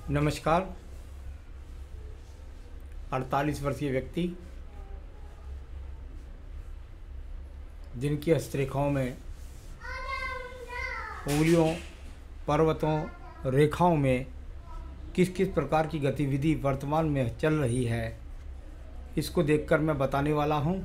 नमस्कार। 48 वर्षीय व्यक्ति जिनकी हस्तरेखाओं में उंगलियों, पर्वतों, रेखाओं में किस किस प्रकार की गतिविधि वर्तमान में चल रही है, इसको देखकर मैं बताने वाला हूं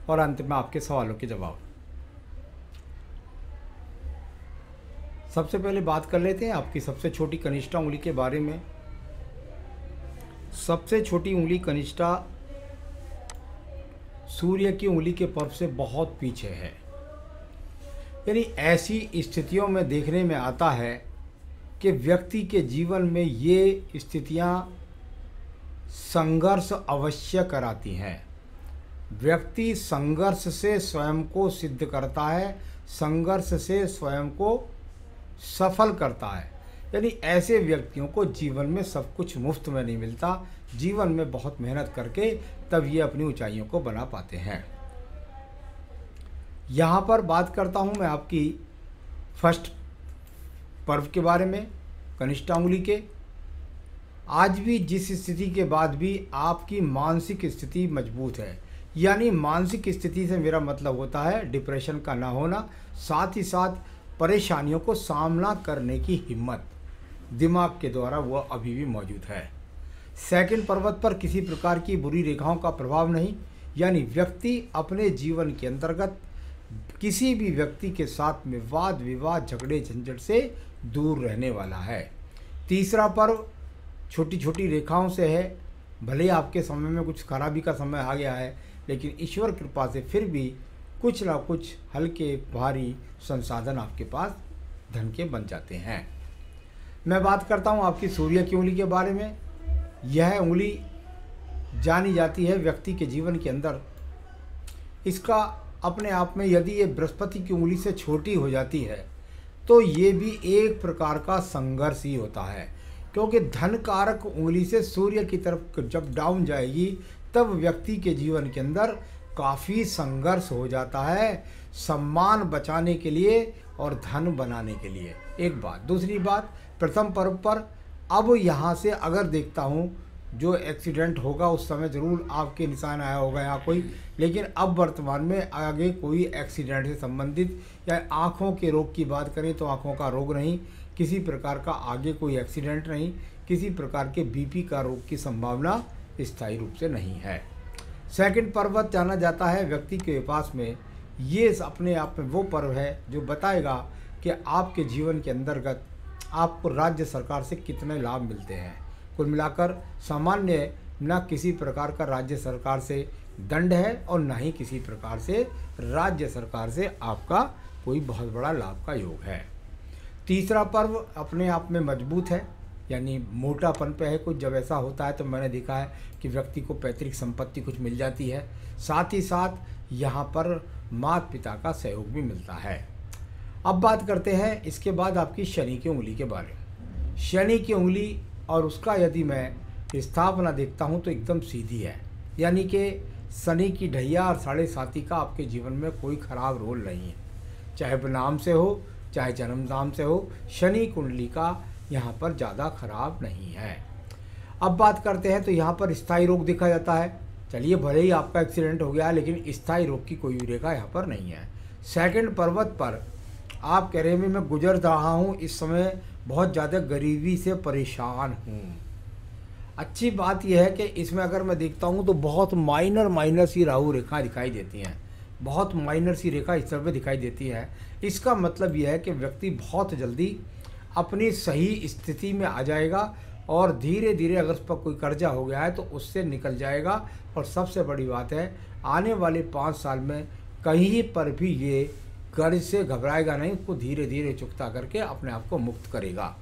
और अंत में आपके सवालों के जवाब। सबसे पहले बात कर लेते हैं आपकी सबसे छोटी कनिष्ठा उंगली के बारे में। सबसे छोटी उंगली कनिष्ठा सूर्य की उंगली के पर्व से बहुत पीछे है। यानी ऐसी स्थितियों में देखने में आता है कि व्यक्ति के जीवन में ये स्थितियां संघर्ष अवश्य कराती हैं। व्यक्ति संघर्ष से स्वयं को सिद्ध करता है, संघर्ष से स्वयं को सफल करता है। यानी ऐसे व्यक्तियों को जीवन में सब कुछ मुफ्त में नहीं मिलता, जीवन में बहुत मेहनत करके तब ये अपनी ऊंचाइयों को बना पाते हैं। यहाँ पर बात करता हूँ मैं आपकी फर्स्ट पर्व के बारे में, कनिष्ठा उंगली के। आज भी जिस स्थिति के बाद भी आपकी मानसिक स्थिति मजबूत है, यानी मानसिक स्थिति से मेरा मतलब होता है डिप्रेशन का ना होना, साथ ही साथ परेशानियों को सामना करने की हिम्मत दिमाग के द्वारा वह अभी भी मौजूद है। सेकंड पर्वत पर किसी प्रकार की बुरी रेखाओं का प्रभाव नहीं, यानी व्यक्ति अपने जीवन के अंतर्गत किसी भी व्यक्ति के साथ में वाद विवाद झगड़े झंझट से दूर रहने वाला है। तीसरा पर्व छोटी छोटी रेखाओं से है। भले आपके समय में कुछ खराबी का समय आ गया है, लेकिन ईश्वर कृपा से फिर भी कुछ ना कुछ हल्के भारी संसाधन आपके पास धन के बन जाते हैं। मैं बात करता हूँ आपकी सूर्य की उंगली के बारे में। यह उंगली जानी जाती है व्यक्ति के जीवन के अंदर, इसका अपने आप में यदि ये बृहस्पति की उंगली से छोटी हो जाती है तो ये भी एक प्रकार का संघर्ष ही होता है, क्योंकि धन कारक उंगली से सूर्य की तरफ जब डाउन जाएगी तब व्यक्ति के जीवन के अंदर काफ़ी संघर्ष हो जाता है, सम्मान बचाने के लिए और धन बनाने के लिए। एक बात। दूसरी बात, प्रथम पर्व पर अब यहाँ से अगर देखता हूँ जो एक्सीडेंट होगा उस समय ज़रूर आपके निशान आया होगा यहाँ कोई, लेकिन अब वर्तमान में आगे कोई एक्सीडेंट से संबंधित या आँखों के रोग की बात करें तो आँखों का रोग नहीं, किसी प्रकार का आगे कोई एक्सीडेंट नहीं, किसी प्रकार के बीपी का रोग की संभावना स्थायी रूप से नहीं है। सेकंड पर्वत जाना जाता है व्यक्ति के पास में, ये अपने आप में वो पर्व है जो बताएगा कि आपके जीवन के अंतर्गत आपको राज्य सरकार से कितने लाभ मिलते हैं। कुल मिलाकर सामान्य न किसी प्रकार का राज्य सरकार से दंड है और न ही किसी प्रकार से राज्य सरकार से आपका कोई बहुत बड़ा लाभ का योग है। तीसरा पर्व अपने आप में मजबूत है, यानी मोटापन पे है कुछ। जब ऐसा होता है तो मैंने देखा है कि व्यक्ति को पैतृक संपत्ति कुछ मिल जाती है, साथ ही साथ यहाँ पर माता पिता का सहयोग भी मिलता है। अब बात करते हैं इसके बाद आपकी शनि की उंगली के बारे में। शनि की उंगली और उसका यदि मैं स्थापना देखता हूँ तो एकदम सीधी है, यानी कि शनि की ढैया और 7.5 का आपके जीवन में कोई खराब रोल नहीं है, चाहे नाम से हो चाहे जन्म नाम से हो। शनि कुंडली का यहाँ पर ज़्यादा खराब नहीं है। अब बात करते हैं तो यहाँ पर स्थायी रोग देखा जाता है। चलिए, भले ही आपका एक्सीडेंट हो गया लेकिन स्थायी रोग की कोई रेखा यहाँ पर नहीं है। सेकंड पर्वत पर आप कह रहे हैं मैं गुजर रहा हूँ, इस समय बहुत ज़्यादा गरीबी से परेशान हूँ। अच्छी बात यह है कि इसमें अगर मैं देखता हूँ तो बहुत माइनर सी राहु रेखा दिखाई देती हैं, बहुत माइनर सी रेखा इस तरह दिखाई देती है। इसका मतलब यह है कि व्यक्ति बहुत जल्दी अपनी सही स्थिति में आ जाएगा और धीरे धीरे अगर उस पर कोई कर्जा हो गया है तो उससे निकल जाएगा। और सबसे बड़ी बात है, आने वाले 5 साल में कहीं पर भी ये कर्ज से घबराएगा नहीं, उसको धीरे धीरे चुकता करके अपने आप को मुक्त करेगा।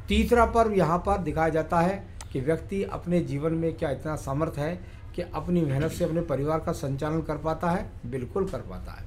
तीसरा पर्व यहाँ पर दिखाया जाता है कि व्यक्ति अपने जीवन में क्या इतना समर्थ है कि अपनी मेहनत से अपने परिवार का संचालन कर पाता है, बिल्कुल कर पाता है।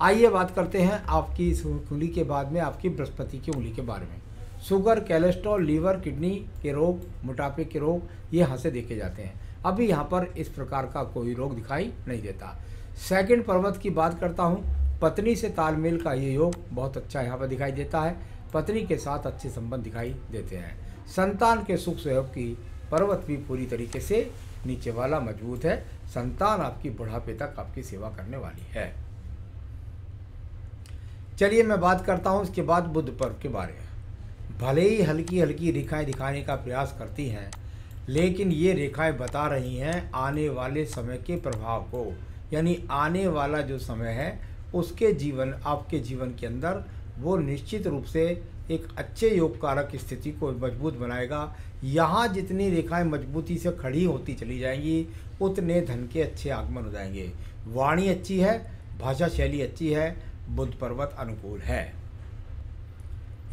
आइए बात करते हैं आपकी इस उंगली के बाद में आपकी बृहस्पति की उंगली के बारे में। शुगर, कोलेस्ट्रॉल, लीवर, किडनी के रोग, मोटापे के रोग ये यहाँ से देखे जाते हैं। अभी यहाँ पर इस प्रकार का कोई रोग दिखाई नहीं देता। सेकंड पर्वत की बात करता हूँ, पत्नी से तालमेल का ये योग बहुत अच्छा यहाँ पर दिखाई देता है। पत्नी के साथ अच्छे संबंध दिखाई देते हैं। संतान के सुख सहयोग की पर्वत भी पूरी तरीके से नीचे वाला मजबूत है। संतान आपकी बुढ़ापे तक आपकी सेवा करने वाली है। चलिए मैं बात करता हूँ इसके बाद बुध पर्व के बारे में। भले ही हल्की हल्की रेखाएं दिखाने का प्रयास करती हैं, लेकिन ये रेखाएं बता रही हैं आने वाले समय के प्रभाव को, यानी आने वाला जो समय है उसके आपके जीवन के अंदर वो निश्चित रूप से एक अच्छे योग कारक स्थिति को मजबूत बनाएगा। यहाँ जितनी रेखाएं मजबूती से खड़ी होती चली जाएंगी उतने धन के अच्छे आगमन हो जाएंगे। वाणी अच्छी है, भाषा शैली अच्छी है, बुध पर्वत अनुकूल है,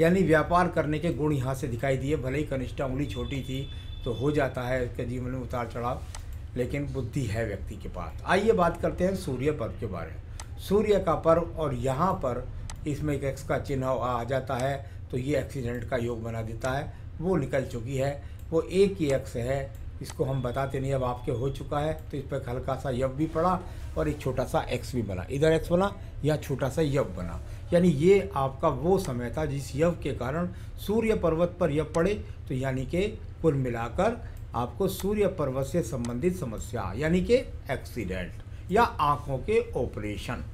यानी व्यापार करने के गुण यहाँ से दिखाई दिए। भले ही कनिष्ठा उंगली छोटी थी तो हो जाता है इसके जीवन में उतार चढ़ाव, लेकिन बुद्धि है व्यक्ति के पास। आइए बात करते हैं सूर्य पर्व के बारे में। सूर्य का पर्व, और यहाँ पर इसमें एक एक्स का चिन्ह आ जाता है तो ये एक्सीडेंट का योग बना देता है। वो निकल चुकी है, वो एक ही एक्स है, इसको हम बताते नहीं, अब आपके हो चुका है तो इस पर हल्का सा यव भी पड़ा और एक छोटा सा एक्स भी बना। इधर एक्स बना या छोटा सा यव बना, यानी ये आपका वो समय था जिस यव के कारण सूर्य पर्वत पर यव पड़े। तो यानी कि कुल मिलाकर आपको सूर्य पर्वत से संबंधित समस्या, यानी कि एक्सीडेंट या आँखों के ऑपरेशन,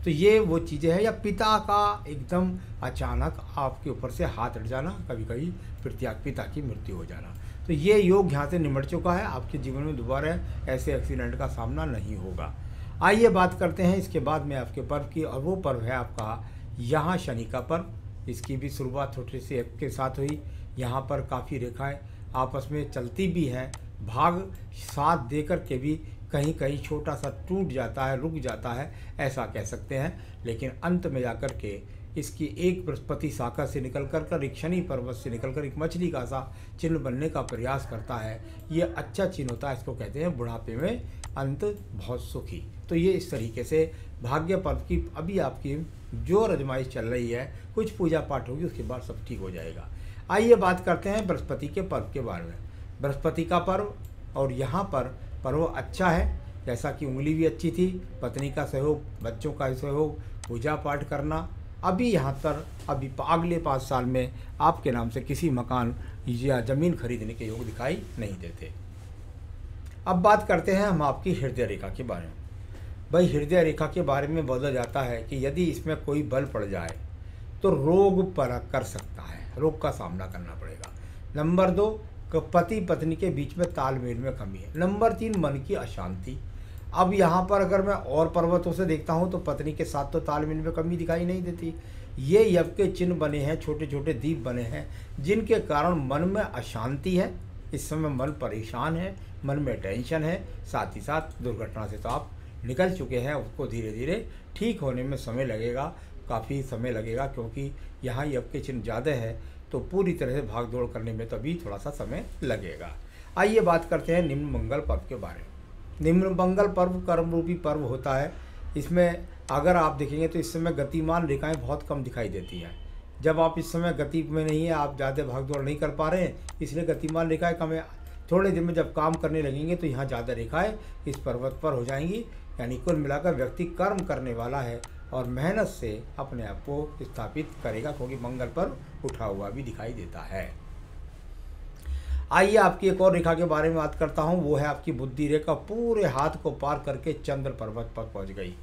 तो ये वो चीज़ें हैं। या पिता का एकदम अचानक आपके ऊपर से हाथ हट जाना, कभी कभी पिता की मृत्यु हो जाना, तो ये योग यहाँ से निमट चुका है। आपके जीवन में दोबारा ऐसे एक्सीडेंट का सामना नहीं होगा। आइए बात करते हैं इसके बाद में आपके पर्व की, और वो पर्व है आपका यहाँ शनि का पर्व। इसकी भी शुरुआत छोटे से एक के साथ हुई। यहाँ पर काफ़ी रेखाएं आपस में चलती भी हैं, भाग साथ देकर के भी कहीं कहीं छोटा सा टूट जाता है, रुक जाता है, ऐसा कह सकते हैं। लेकिन अंत में जाकर के इसकी एक बृहस्पति शाखा से निकल कर एक शनि पर्वत से निकलकर एक मछली का सा चिन्ह बनने का प्रयास करता है। ये अच्छा चिन्ह होता है, इसको कहते हैं बुढ़ापे में अंत बहुत सुखी। तो ये इस तरीके से भाग्य पर्व की अभी आपकी जो आजमाइश चल रही है, कुछ पूजा पाठ होगी, उसके बाद सब ठीक हो जाएगा। आइए बात करते हैं बृहस्पति के पर्व के बारे में। बृहस्पति का पर्व, और यहाँ पर पर्व अच्छा है, जैसा कि उंगली भी अच्छी थी, पत्नी का सहयोग, बच्चों का सहयोग, पूजा पाठ करना। अभी यहाँ पर अभी अगले 5 साल में आपके नाम से किसी मकान या ज़मीन खरीदने के योग दिखाई नहीं देते। अब बात करते हैं हम आपकी हृदय रेखा के बारे में। भाई हृदय रेखा के बारे में बोला जाता है कि यदि इसमें कोई बल पड़ जाए तो रोग पर कर सकता है, रोग का सामना करना पड़ेगा। नंबर 2, पति पत्नी के बीच में तालमेल में कमी है। नंबर 3, मन की अशांति। अब यहाँ पर अगर मैं और पर्वतों से देखता हूँ तो पत्नी के साथ तो तालमेल में कमी दिखाई नहीं देती। ये यव के चिन्ह बने हैं, छोटे छोटे दीप बने हैं, जिनके कारण मन में अशांति है। इस समय मन परेशान है, मन में टेंशन है, साथ ही साथ दुर्घटना से तो आप निकल चुके हैं, उसको धीरे धीरे ठीक होने में समय लगेगा, काफ़ी समय लगेगा, क्योंकि यहाँ यव के चिन्ह ज़्यादा है तो पूरी तरह से भाग दौड़ करने में तो अभी थोड़ा सा समय लगेगा। आइए बात करते हैं निम्न मंगल पर्व के बारे में। निम्न मंगल पर्व कर्म रूपी पर्व होता है। इसमें अगर आप देखेंगे तो इस समय गतिमान रेखाएं बहुत कम दिखाई देती हैं। जब आप इस समय गति में नहीं है, आप ज़्यादा भाग दौड़ नहीं कर पा रहे हैं, इसलिए गतिमान रेखाएं कम है। थोड़े दिन में जब काम करने लगेंगे तो यहाँ ज़्यादा रेखाएं इस पर्वत पर हो जाएंगी। यानी कुल मिलाकर व्यक्ति कर्म करने वाला है और मेहनत से अपने आप को स्थापित करेगा, क्योंकि मंगल पर उठा हुआ भी दिखाई देता है। आइए आपकी एक और रेखा के बारे में बात करता हूँ, वो है आपकी बुद्धि रेखा। पूरे हाथ को पार करके चंद्र पर्वत पर पहुँच गई।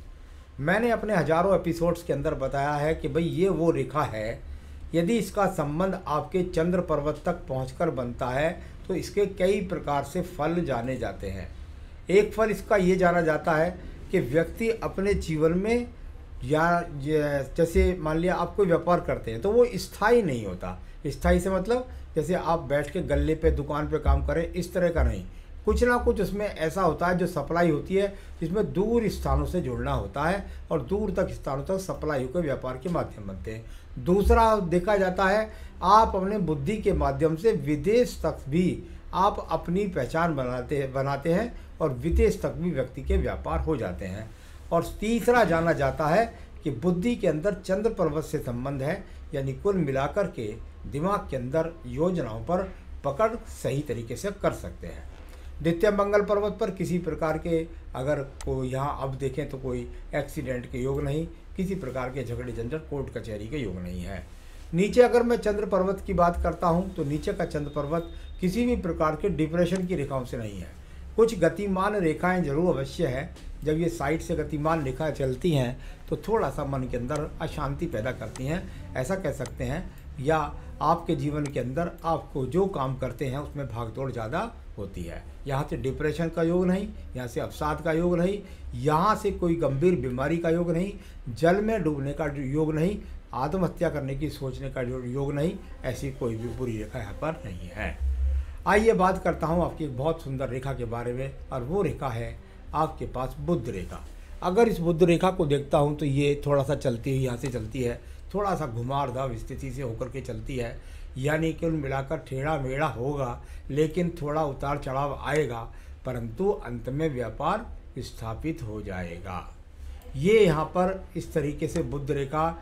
मैंने अपने हजारों एपिसोड्स के अंदर बताया है कि भाई ये वो रेखा है, यदि इसका संबंध आपके चंद्र पर्वत तक पहुँचकर बनता है तो इसके कई प्रकार से फल जाने जाते हैं। एक फल इसका ये जाना जाता है कि व्यक्ति अपने जीवन में, या जैसे मान लिया आप कोई व्यापार करते हैं तो वो स्थायी नहीं होता। स्थायी से मतलब जैसे आप बैठ के गल्ले पे दुकान पे काम करें, इस तरह का नहीं। कुछ ना कुछ उसमें ऐसा होता है जो सप्लाई होती है, जिसमें दूर स्थानों से जुड़ना होता है और दूर तक स्थानों तक सप्लाई होकर व्यापार के माध्यम बनते हैं। दूसरा देखा जाता है, आप अपने बुद्धि के माध्यम से विदेश तक भी आप अपनी पहचान बनाते हैं और विदेश तक भी व्यक्ति के व्यापार हो जाते हैं। और तीसरा जाना जाता है कि बुद्धि के अंदर चंद्र पर्वत से संबंध है, यानी कुल मिलाकर के दिमाग के अंदर योजनाओं पर पकड़ सही तरीके से कर सकते हैं। द्वितीय मंगल पर्वत पर किसी प्रकार के अगर कोई यहाँ अब देखें तो कोई एक्सीडेंट के योग नहीं, किसी प्रकार के झगड़े झंझट कोर्ट कचहरी के योग नहीं है। नीचे अगर मैं चंद्र पर्वत की बात करता हूँ तो नीचे का चंद्र पर्वत किसी भी प्रकार के डिप्रेशन की रेखाओं से नहीं है। कुछ गतिमान रेखाएं जरूर अवश्य है। जब ये साइड से गतिमान रेखाएं चलती हैं तो थोड़ा सा मन के अंदर अशांति पैदा करती हैं, ऐसा कह सकते हैं। या आपके जीवन के अंदर आपको जो काम करते हैं उसमें भागदौड़ ज़्यादा होती है। यहाँ से डिप्रेशन का योग नहीं, यहाँ से अवसाद का योग नहीं, यहाँ से कोई गंभीर बीमारी का योग नहीं, जल में डूबने का योग नहीं, आत्महत्या करने की सोचने का योग नहीं, ऐसी कोई भी बुरी रेखा यहाँ पर नहीं है। आइए बात करता हूँ आपकी एक बहुत सुंदर रेखा के बारे में, और वो रेखा है आपके पास बुध रेखा। अगर इस बुध रेखा को देखता हूँ तो ये थोड़ा सा चलती हुई यहाँ से चलती है, थोड़ा सा घुमावदार स्थिति से होकर के चलती है, यानी कि उन मिलाकर टेढ़ा मेढ़ा होगा, लेकिन थोड़ा उतार चढ़ाव आएगा, परंतु अंत में व्यापार स्थापित हो जाएगा। ये यहाँ पर इस तरीके से बुध रेखा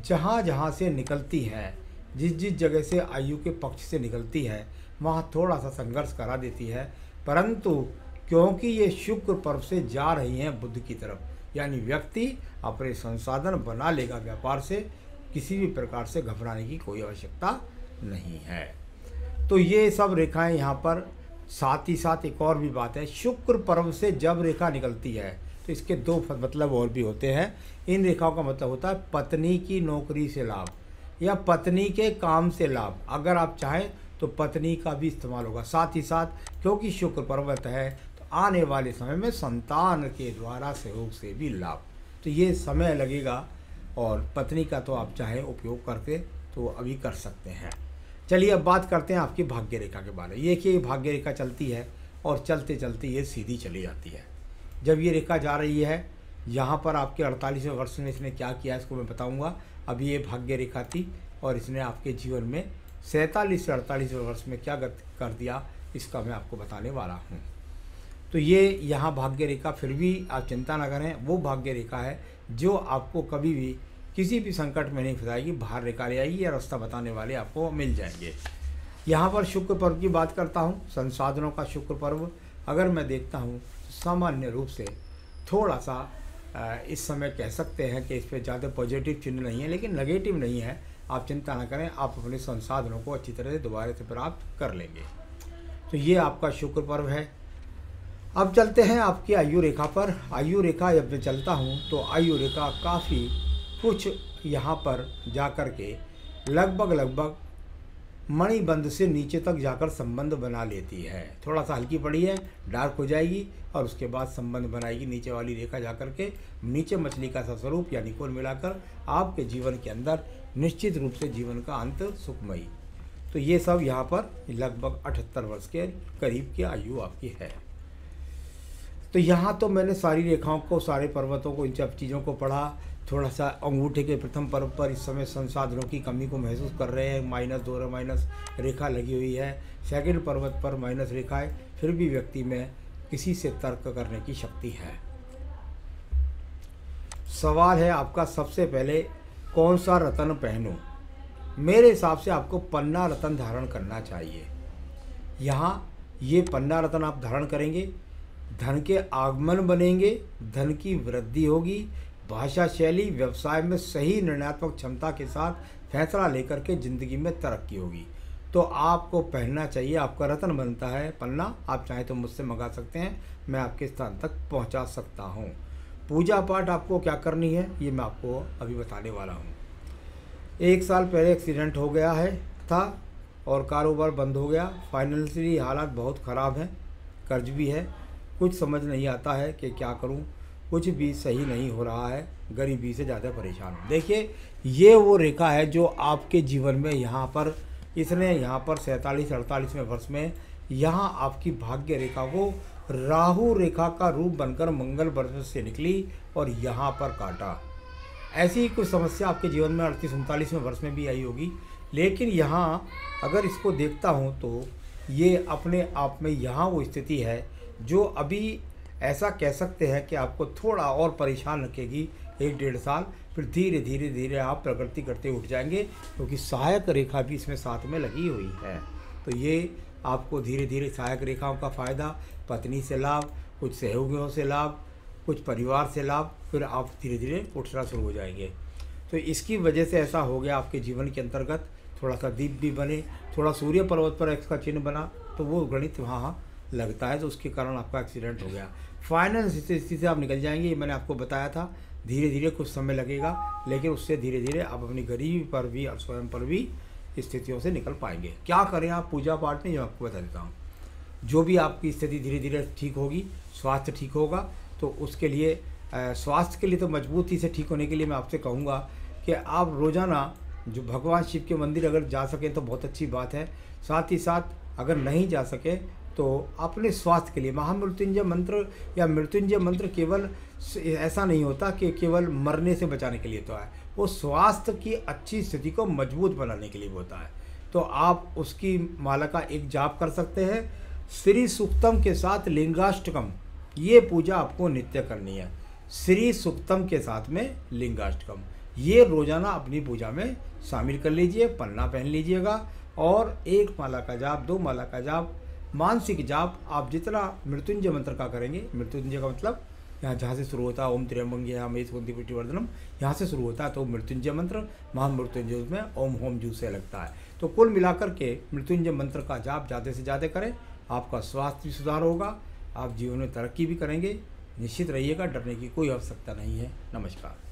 जहाँ जहाँ से निकलती है, जिस जिस जगह से आयु के पक्ष से निकलती है, वहाँ थोड़ा सा संघर्ष करा देती है, परंतु क्योंकि ये शुक्र पर्व से जा रही हैं बुध की तरफ, यानी व्यक्ति अपने संसाधन बना लेगा व्यापार से, किसी भी प्रकार से घबराने की कोई आवश्यकता नहीं है। तो ये सब रेखाएं यहाँ पर, साथ ही साथ एक और भी बात है, शुक्र पर्व से जब रेखा निकलती है तो इसके दो मतलब और भी होते हैं। इन रेखाओं का मतलब होता है पत्नी की नौकरी से लाभ या पत्नी के काम से लाभ। अगर आप चाहें तो पत्नी का भी इस्तेमाल होगा। साथ ही साथ क्योंकि शुक्र पर्वत है तो आने वाले समय में संतान के द्वारा सहयोग से भी लाभ। तो ये समय लगेगा, और पत्नी का तो आप चाहें उपयोग करके तो अभी कर सकते हैं। चलिए अब बात करते हैं आपकी भाग्य रेखा के बारे में। ये कि भाग्य रेखा चलती है और चलते चलते ये सीधी चली जाती है। जब ये रेखा जा रही है यहाँ पर आपके 48वें वर्ष में इसने क्या किया इसको मैं बताऊंगा। अभी ये भाग्य रेखा थी और इसने आपके जीवन में 47 से 48वें वर्ष में क्या कर दिया इसका मैं आपको बताने वाला हूँ। तो ये यहाँ भाग्य रेखा, फिर भी आप चिंता न करें, वो भाग्य रेखा है जो आपको कभी भी किसी भी संकट में नहीं फंसाएगी, बाहर निकाल आएगी या रास्ता बताने वाले आपको मिल जाएंगे। यहाँ पर शुक्र पर्व की बात करता हूँ, संसाधनों का शुक्र पर्व अगर मैं देखता हूँ तो सामान्य रूप से थोड़ा सा इस समय कह सकते हैं कि इस पर ज़्यादा पॉजिटिव चिन्ह नहीं है, लेकिन नेगेटिव नहीं है। आप चिंता ना करें, आप अपने संसाधनों को अच्छी तरह से दोबारा से प्राप्त कर लेंगे। तो ये आपका शुक्र पर्व है। अब चलते हैं आपकी आयु रेखा पर। आयु रेखा जब मैं चलता हूँ तो आयु रेखा काफ़ी कुछ यहाँ पर जाकर के लगभग मणिबंध से नीचे तक जाकर संबंध बना लेती है। थोड़ा सा हल्की पड़ी है, डार्क हो जाएगी और उसके बाद संबंध बनाएगी नीचे वाली रेखा जाकर के। नीचे मछली का सा स्वरूप, यानी कुल मिलाकर आपके जीवन के अंदर निश्चित रूप से जीवन का अंत सुखमयी। तो ये सब यहाँ पर लगभग 78 वर्ष के करीब की आयु आपकी है। तो यहाँ तो मैंने सारी रेखाओं को, सारे पर्वतों को, इन सब चीज़ों को पढ़ा। थोड़ा सा अंगूठे के प्रथम पर्व पर इस समय संसाधनों की कमी को महसूस कर रहे हैं, -2 रेखा लगी हुई है। सेकंड पर्वत पर माइनस रेखा है, फिर भी व्यक्ति में किसी से तर्क करने की शक्ति है। सवाल है आपका सबसे पहले, कौन सा रत्न पहनूं? मेरे हिसाब से आपको पन्ना रत्न धारण करना चाहिए। यहाँ ये पन्ना रत्न आप धारण करेंगे, धन के आगमन बनेंगे, धन की वृद्धि होगी, भाषा शैली व्यवसाय में सही निर्णयात्मक क्षमता के साथ फैसला लेकर के ज़िंदगी में तरक्की होगी। तो आपको पहनना चाहिए, आपका रत्न बनता है पन्ना। आप चाहें तो मुझसे मंगा सकते हैं, मैं आपके स्थान तक पहुंचा सकता हूं। पूजा पाठ आपको क्या करनी है ये मैं आपको अभी बताने वाला हूं। 1 साल पहले एक्सीडेंट हो गया था और कारोबार बंद हो गया। फाइनेंशियली हालात बहुत ख़राब हैं, कर्ज भी है, कुछ समझ नहीं आता है कि क्या करूं, कुछ भी सही नहीं हो रहा है, गरीबी से ज़्यादा परेशान हूँ। देखिए ये वो रेखा है जो आपके जीवन में यहाँ पर इसने यहाँ पर 47-48वें वर्ष में यहाँ आपकी भाग्य रेखा को राहु रेखा का रूप बनकर मंगल वर्ष से निकली और यहाँ पर काटा। ऐसी ही कुछ समस्या आपके जीवन में 38-39वें वर्ष में भी आई होगी, लेकिन यहाँ अगर इसको देखता हूँ तो ये अपने आप में यहाँ वो स्थिति है जो अभी ऐसा कह सकते हैं कि आपको थोड़ा और परेशान रखेगी 1-1.5 साल, फिर धीरे धीरे आप प्रगति करते उठ जाएंगे, क्योंकि सहायक रेखा भी इसमें साथ में लगी हुई है। तो ये आपको धीरे धीरे सहायक रेखाओं का फ़ायदा, पत्नी से लाभ, कुछ सहयोगियों से लाभ, कुछ परिवार से लाभ, फिर आप धीरे धीरे उठना शुरू हो जाएंगे। तो तो इसकी वजह से ऐसा हो गया आपके जीवन के अंतर्गत, थोड़ा सा दीप भी बने, थोड़ा सूर्य पर्वत पर एक्स का चिन्ह बना, तो वो गणित वहाँ लगता है, तो उसके कारण आपका एक्सीडेंट हो गया। फाइनेंस स्थिति से आप निकल जाएंगे, ये मैंने आपको बताया था। धीरे धीरे कुछ समय लगेगा, लेकिन उससे धीरे धीरे आप अपनी गरीबी पर भी और स्वयं पर भी स्थितियों से निकल पाएंगे। क्या करें आप पूजा पाठ में, जो आपको बता देता हूँ। जो भी आपकी स्थिति धीरे धीरे ठीक होगी, स्वास्थ्य ठीक होगा, तो उसके लिए स्वास्थ्य के लिए तो मजबूती से ठीक होने के लिए मैं आपसे कहूँगा कि आप रोज़ाना जो भगवान शिव के मंदिर अगर जा सकें तो बहुत अच्छी बात है। साथ ही साथ अगर नहीं जा सके तो अपने स्वास्थ्य के लिए महामृत्युंजय मंत्र या मृत्युंजय मंत्र केवल ऐसा नहीं होता कि केवल मरने से बचाने के लिए तो है, वो स्वास्थ्य की अच्छी स्थिति को मजबूत बनाने के लिए होता है। तो आप उसकी माला का एक जाप कर सकते हैं। श्री सूक्तम के साथ लिंगाष्टकम, ये पूजा आपको नित्य करनी है। श्री सूक्तम के साथ में लिंगाष्टकम, ये रोजाना अपनी पूजा में शामिल कर लीजिए। पन्ना पहन लीजिएगा और एक माला का जाप, 2 माला का जाप, मानसिक जाप आप जितना मृत्युंजय मंत्र का करेंगे, मृत्युंजय का मतलब यहाँ जहाँ से शुरू होता है ओम त्र्यंबके हमेश वर्धनम, यहाँ से शुरू होता है, तो मृत्युंजय मंत्र महामृत्युंजय में ओम होम जू से लगता है। तो कुल मिलाकर के मृत्युंजय मंत्र का जाप ज़्यादा से ज़्यादा करें, आपका स्वास्थ्य भी सुधार होगा, आप जीवन में तरक्की भी करेंगे। निश्चित रहिएगा, डरने की कोई आवश्यकता नहीं है। नमस्कार।